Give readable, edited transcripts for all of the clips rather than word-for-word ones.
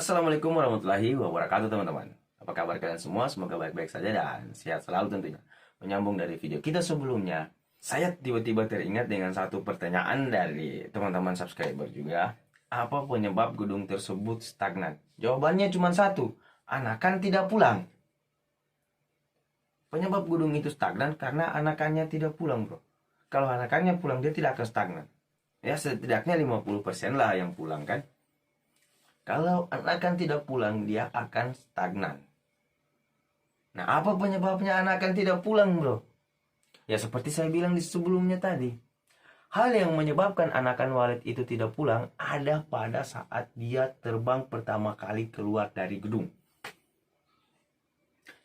Assalamualaikum warahmatullahi wabarakatuh teman-teman. Apa kabar kalian semua? Semoga baik-baik saja dan sehat selalu tentunya. Menyambung dari video kita sebelumnya, saya tiba-tiba teringat dengan satu pertanyaan dari teman-teman subscriber juga. Apa penyebab gedung tersebut stagnan? Jawabannya cuma satu, anakan tidak pulang. Penyebab gedung itu stagnan karena anakannya tidak pulang, bro. Kalau anakannya pulang, dia tidak akan stagnan. Ya, setidaknya 50% lah yang pulang kan. Kalau anakan tidak pulang, dia akan stagnan. Nah, apa penyebabnya anakan tidak pulang, bro? Ya, seperti saya bilang di sebelumnya tadi. Hal yang menyebabkan anakan walet itu tidak pulang ada pada saat dia terbang pertama kali keluar dari gedung.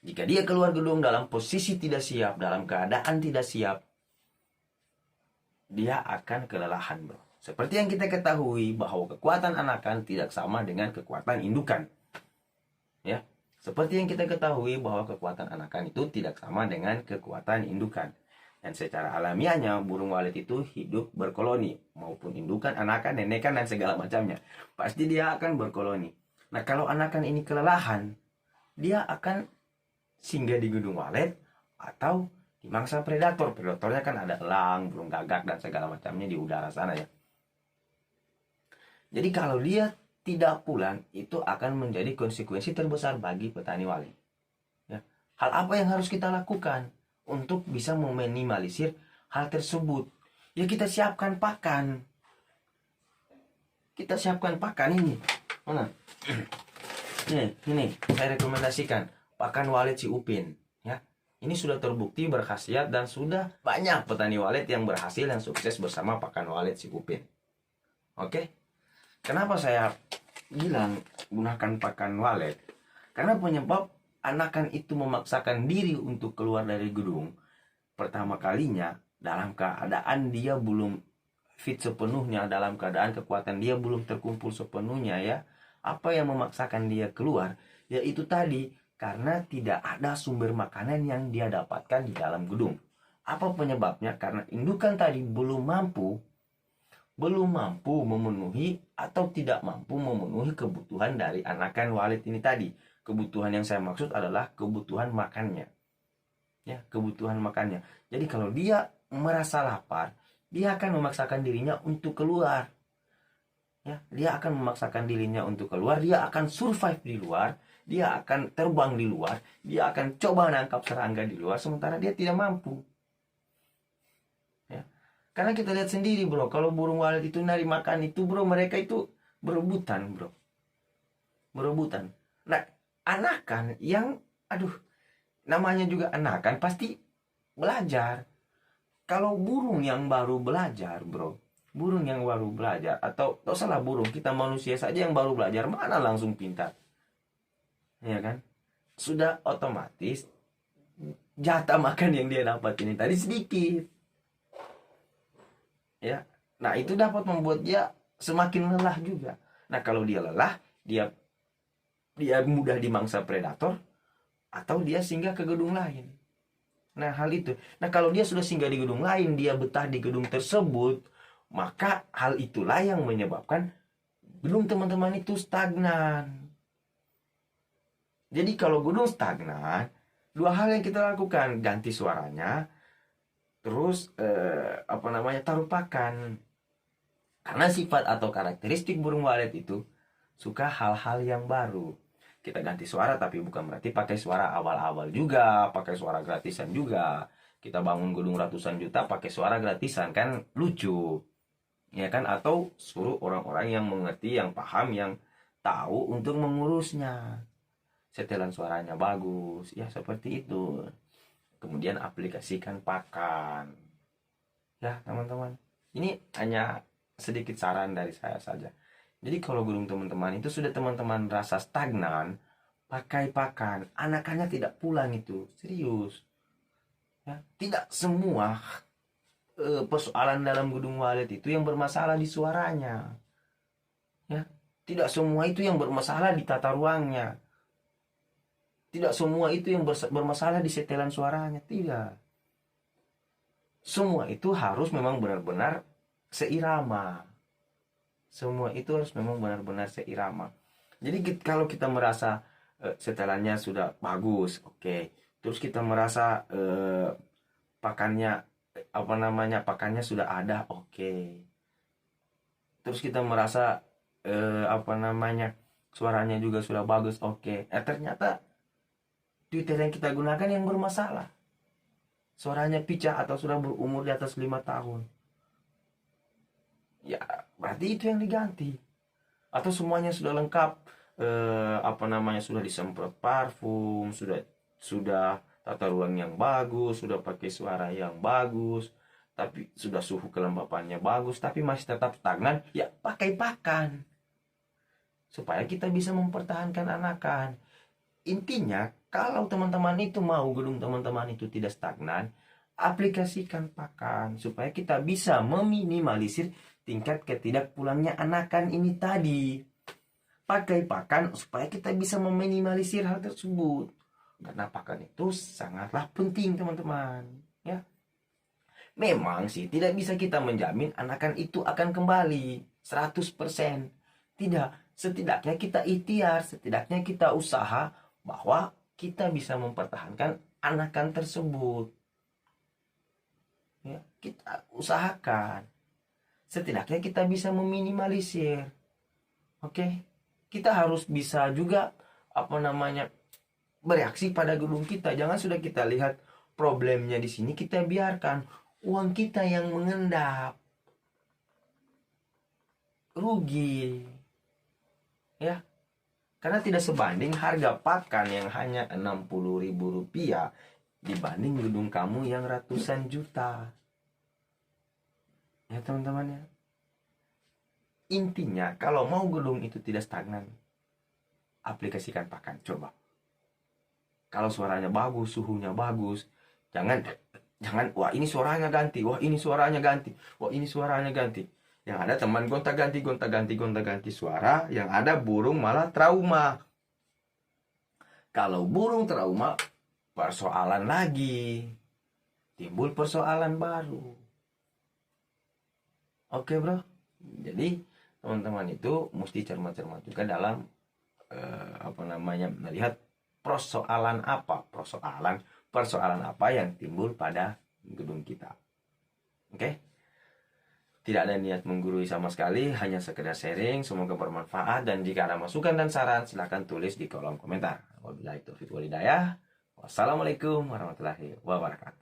Jika dia keluar gedung dalam posisi tidak siap, dalam keadaan tidak siap, dia akan kelelahan, bro. Seperti yang kita ketahui bahwa kekuatan anakan tidak sama dengan kekuatan indukan. Ya, seperti yang kita ketahui bahwa kekuatan anakan itu tidak sama dengan kekuatan indukan. Dan secara alamiahnya burung walet itu hidup berkoloni, maupun indukan, anakan, nenekan, dan segala macamnya. Pasti dia akan berkoloni. Nah, kalau anakan ini kelelahan, dia akan singgah di gedung walet atau di mangsa predator. Predatornya kan ada elang, burung gagak, dan segala macamnya di udara sana ya. Jadi kalau dia tidak pulang, itu akan menjadi konsekuensi terbesar bagi petani walet. Ya. Hal apa yang harus kita lakukan untuk bisa meminimalisir hal tersebut? Ya, kita siapkan pakan. Kita siapkan pakan ini. Mana? Ini saya rekomendasikan pakan walet si Upin. Ya, ini sudah terbukti berkhasiat dan sudah banyak petani walet yang berhasil dan sukses bersama pakan walet si Upin. Oke? Kenapa saya bilang gunakan pakan walet? Karena penyebab anakan itu memaksakan diri untuk keluar dari gedung pertama kalinya dalam keadaan dia belum fit sepenuhnya, dalam keadaan kekuatan dia belum terkumpul sepenuhnya ya. Apa yang memaksakan dia keluar? Yaitu tadi, karena tidak ada sumber makanan yang dia dapatkan di dalam gedung. Apa penyebabnya? Karena indukan tadi belum mampu memenuhi atau tidak mampu memenuhi kebutuhan dari anakan walet ini tadi. Kebutuhan yang saya maksud adalah kebutuhan makannya. Ya, kebutuhan makannya. Jadi kalau dia merasa lapar, dia akan memaksakan dirinya untuk keluar. Ya, dia akan memaksakan dirinya untuk keluar, dia akan survive di luar, dia akan terbang di luar, dia akan coba nangkap serangga di luar sementara dia tidak mampu. Karena kita lihat sendiri, bro, kalau burung walet itu nari makan itu, bro, mereka itu berebutan, bro. Berebutan. Nah, anakan yang, namanya juga anakan pasti belajar. Kalau burung yang baru belajar, bro, burung yang baru belajar, atau salah burung, kita manusia saja yang baru belajar, mana langsung pintar. Ya kan? Sudah otomatis jatah makan yang dia dapat ini tadi sedikit. Ya, nah itu dapat membuat dia semakin lelah juga. Nah, kalau dia lelah, dia mudah dimangsa predator atau dia singgah ke gedung lain. Nah, hal itu. Nah, kalau dia sudah singgah di gedung lain, dia betah di gedung tersebut, maka hal itulah yang menyebabkan gedung teman-teman itu stagnan. Jadi kalau gedung stagnan, dua hal yang kita lakukan, ganti suaranya, terus taruh pakan. Karena sifat atau karakteristik burung walet itu suka hal-hal yang baru. Kita ganti suara, tapi bukan berarti pakai suara awal-awal juga, pakai suara gratisan juga. Kita bangun gedung ratusan juta pakai suara gratisan, kan lucu. Ya kan? Atau suruh orang-orang yang mengerti, yang paham, yang tahu untuk mengurusnya. Setelan suaranya bagus, ya seperti itu. Kemudian aplikasikan pakan. Ya, teman-teman. Ini hanya sedikit saran dari saya saja. Jadi kalau gedung teman-teman itu sudah teman-teman rasa stagnan, pakai pakan. Anakannya tidak pulang itu. Serius. Ya, tidak semua persoalan dalam gedung walet itu yang bermasalah di suaranya. Ya, tidak semua itu yang bermasalah di tata ruangnya. Tidak semua itu yang bermasalah di setelan suaranya. Tidak. Semua itu harus memang benar-benar seirama. Semua itu harus memang benar-benar seirama. Jadi kalau kita merasa setelannya sudah bagus, oke. Terus kita merasa pakannya pakannya sudah ada, oke. Terus kita merasa suaranya juga sudah bagus, oke. Ternyata Twitter yang kita gunakan yang bermasalah. Suaranya picah atau sudah berumur di atas 5 tahun. Ya, berarti itu yang diganti. Atau semuanya sudah lengkap, sudah disemprot parfum, sudah tata ruang yang bagus, sudah pakai suara yang bagus, tapi sudah suhu kelembapannya bagus, tapi masih tetap stagnan, ya pakai pakan supaya kita bisa mempertahankan anakan. Intinya, kalau teman-teman itu mau gedung teman-teman itu tidak stagnan, aplikasikan pakan supaya kita bisa meminimalisir tingkat ketidakpulangnya anakan ini tadi. Pakai pakan supaya kita bisa meminimalisir hal tersebut. Karena pakan itu sangatlah penting, teman-teman. Ya. Memang sih tidak bisa kita menjamin anakan itu akan kembali 100%. Tidak, setidaknya kita ikhtiar, setidaknya kita usaha bahwa kita bisa mempertahankan anakan tersebut. Ya, kita usahakan. Setidaknya kita bisa meminimalisir. Oke. Kita harus bisa juga bereaksi pada gedung kita. Jangan sudah kita lihat problemnya di sini, kita biarkan uang kita yang mengendap. Rugi. Ya. Karena tidak sebanding harga pakan yang hanya Rp60.000 dibanding gedung kamu yang ratusan juta. Ya teman-teman ya. Intinya kalau mau gedung itu tidak stagnan, aplikasikan pakan. Coba. Kalau suaranya bagus, suhunya bagus, jangan wah ini suaranya ganti, wah ini suaranya ganti, wah ini suaranya ganti. Yang ada teman gonta-ganti suara, yang ada burung malah trauma. Kalau burung trauma, persoalan lagi. Timbul persoalan baru. Oke, Bro. Jadi teman-teman itu mesti cermat-cermat juga dalam melihat persoalan apa yang timbul pada gedung kita. Oke? Tidak ada niat menggurui sama sekali, hanya sekedar sharing, semoga bermanfaat, dan jika ada masukan dan saran silahkan tulis di kolom komentar. Wabillahi taufiq wal hidayah. Wassalamualaikum warahmatullahi wabarakatuh.